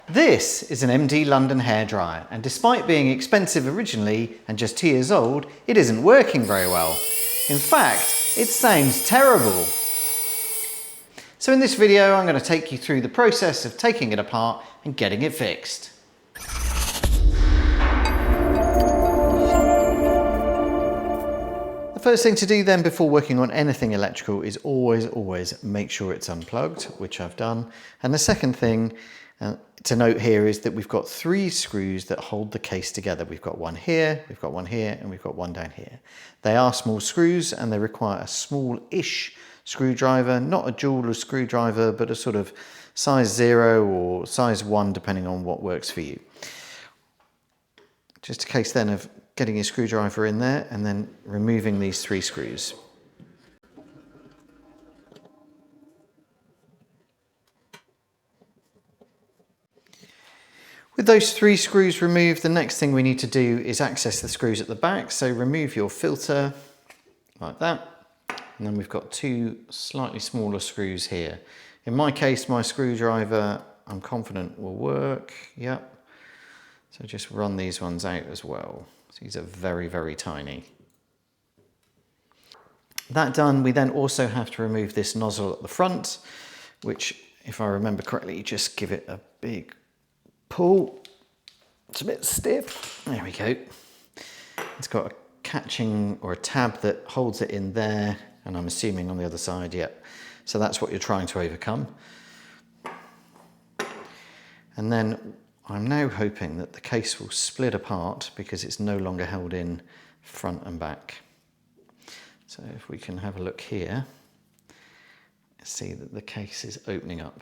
This is an MD London hairdryer, and despite being expensive originally and just 2 years old, it isn't working very well. In fact, it sounds terrible. So in this video, I'm going to take you through the process of taking it apart and getting it fixed. The first thing to do then before working on anything electrical is always make sure it's unplugged, which I've done. And the second thing to note here is that we've got 3 screws that hold the case together. We've got one here, we've got one here, and we've got one down here. They are small screws and they require a small-ish screwdriver, not a jeweler's screwdriver, but a sort of size 0 or size 1, depending on what works for you. Just a case then of getting your screwdriver in there and then removing these 3 screws. With those 3 screws removed, the next thing we need to do is access the screws at the back. So remove your filter like that. And then we've got 2 slightly smaller screws here. In my case, my screwdriver, I'm confident will work. Yep. So just run these ones out as well. So these are very tiny. That done, we then also have to remove this nozzle at the front, which, if I remember correctly, you just give it a big pull. It's a bit stiff. There we go. It's got a catching or a tab that holds it in there, and I'm assuming on the other side, yep. So that's what you're trying to overcome. And then I'm now hoping that the case will split apart because it's no longer held in front and back. So if we can have a look here, see that the case is opening up.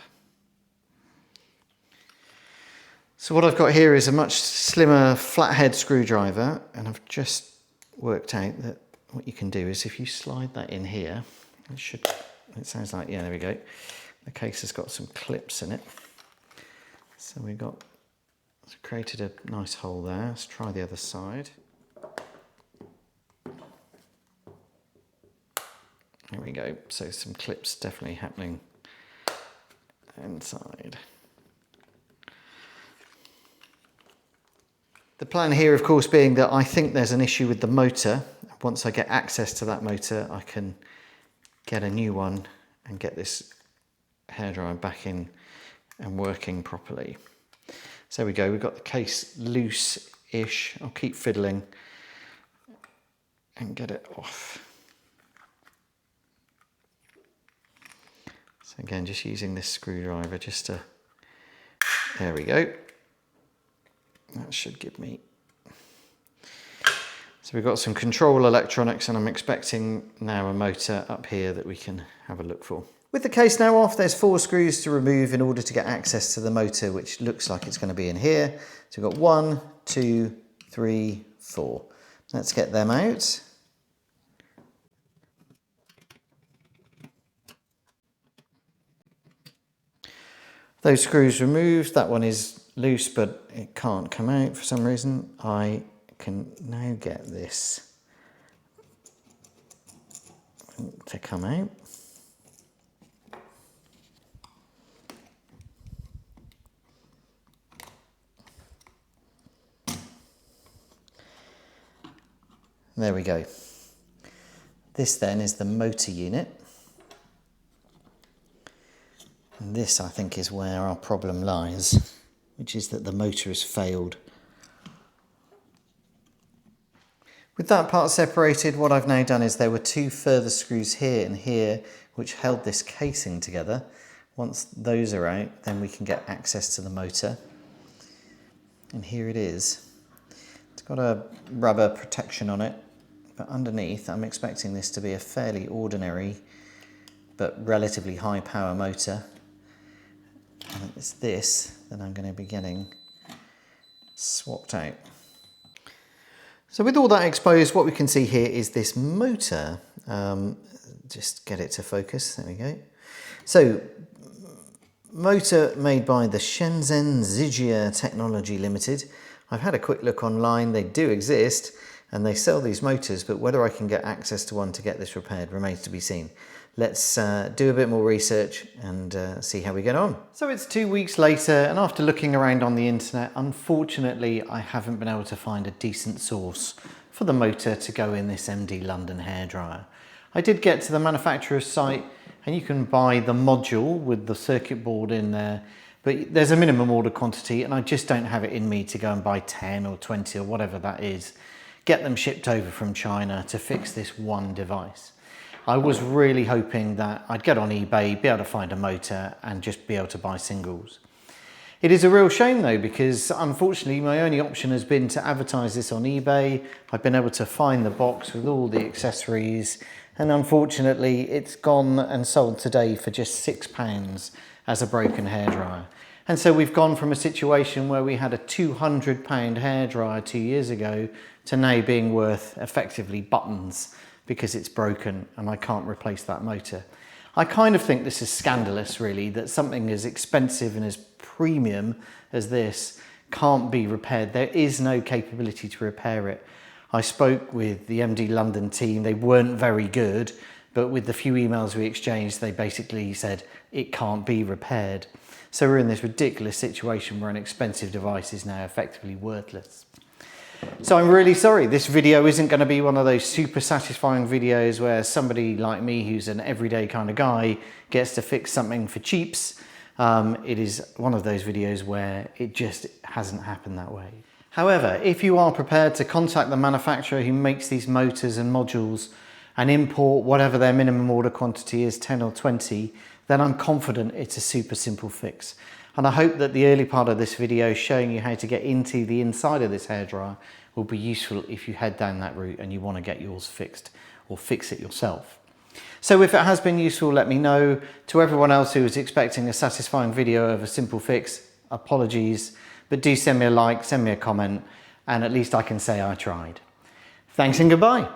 So what I've got here is a much slimmer flathead screwdriver, and I've just worked out that what you can do is if you slide that in here, it sounds like, yeah, there we go. The case has got some clips in it. So created a nice hole there. Let's try the other side. There we go. So some clips definitely happening inside. The plan here, of course, being that I think there's an issue with the motor. Once I get access to that motor, I can get a new one and get this hairdryer back in and working properly. So there we go, we've got the case loose-ish. I'll keep fiddling and get it off. So again, just using this screwdriver just to, there we go. That should give me. So we've got some control electronics, and I'm expecting now a motor up here that we can have a look for. With the case now off, there's 4 screws to remove in order to get access to the motor, which looks like it's going to be in here. So we've got 1, 2, 3, 4. Let's get them out. Those screws removed. That one is loose, but it can't come out for some reason. I can now get this to come out. There we go. This then is the motor unit. And this, I think, is where our problem lies, which is that the motor has failed. With that part separated, what I've now done is there were 2 further screws here and here which held this casing together. Once those are out, then we can get access to the motor. And here it is. It's got a rubber protection on it, but underneath I'm expecting this to be a fairly ordinary but relatively high power motor. And it's this that I'm going to be getting swapped out. So with all that exposed, what we can see here is this motor. Just get it to focus, there we go. So, motor made by the Shenzhen Zhijia Technology Limited. I've had a quick look online, they do exist, and they sell these motors, but whether I can get access to one to get this repaired remains to be seen. Let's do a bit more research and see how we get on. So it's 2 weeks later, and after looking around on the internet, unfortunately I haven't been able to find a decent source for the motor to go in this MD London hairdryer. I did get to the manufacturer's site, and you can buy the module with the circuit board in there, but there's a minimum order quantity, and I just don't have it in me to go and buy 10 or 20 or whatever that is, get them shipped over from China to fix this one device. I was really hoping that I'd get on eBay, be able to find a motor and just be able to buy singles. It is a real shame though, because unfortunately my only option has been to advertise this on eBay. I've been able to find the box with all the accessories, and unfortunately it's gone and sold today for just £6 as a broken hairdryer. And so we've gone from a situation where we had a £200 hairdryer 2 years ago to now being worth effectively buttons because it's broken and I can't replace that motor. I kind of think this is scandalous really, that something as expensive and as premium as this can't be repaired. There is no capability to repair it. I spoke with the MD London team, they weren't very good, but with the few emails we exchanged, they basically said it can't be repaired. So we're in this ridiculous situation where an expensive device is now effectively worthless. So I'm really sorry, this video isn't going to be one of those super satisfying videos where somebody like me, who's an everyday kind of guy, gets to fix something for cheaps. It is one of those videos where it just hasn't happened that way. However, if you are prepared to contact the manufacturer who makes these motors and modules and import whatever their minimum order quantity is, 10 or 20, then I'm confident it's a super simple fix. And I hope that the early part of this video showing you how to get into the inside of this hairdryer will be useful if you head down that route and you want to get yours fixed or fix it yourself. So if it has been useful, let me know. To everyone else who was expecting a satisfying video of a simple fix, apologies, but do send me a like, send me a comment, and at least I can say I tried. Thanks and goodbye.